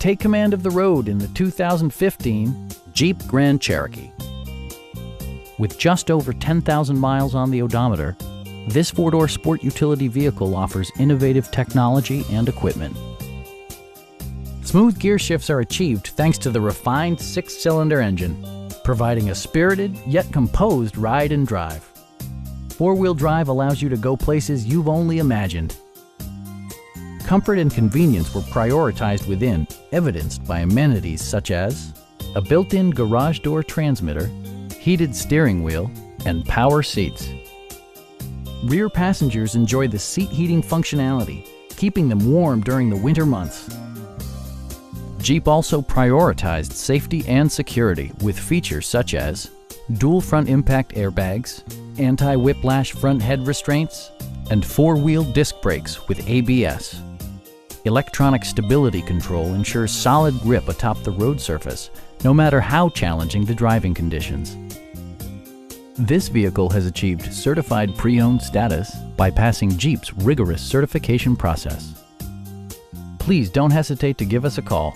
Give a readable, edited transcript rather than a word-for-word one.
Take command of the road in the 2015 Jeep Grand Cherokee. With just over 10,000 miles on the odometer, this four-door sport utility vehicle offers innovative technology and equipment. Smooth gear shifts are achieved thanks to the refined six-cylinder engine, providing a spirited yet composed ride and drive. Four-wheel drive allows you to go places you've only imagined. Comfort and convenience were prioritized within, evidenced by amenities such as a built-in garage door transmitter, heated steering wheel, and power seats. Rear passengers enjoy the seat heating functionality, keeping them warm during the winter months. Jeep also prioritized safety and security with features such as dual front impact airbags, anti-whiplash front head restraints, and four-wheel disc brakes with ABS. Electronic stability control ensures solid grip atop the road surface, no matter how challenging the driving conditions. This vehicle has achieved certified pre-owned status by passing Jeep's rigorous certification process. Please don't hesitate to give us a call.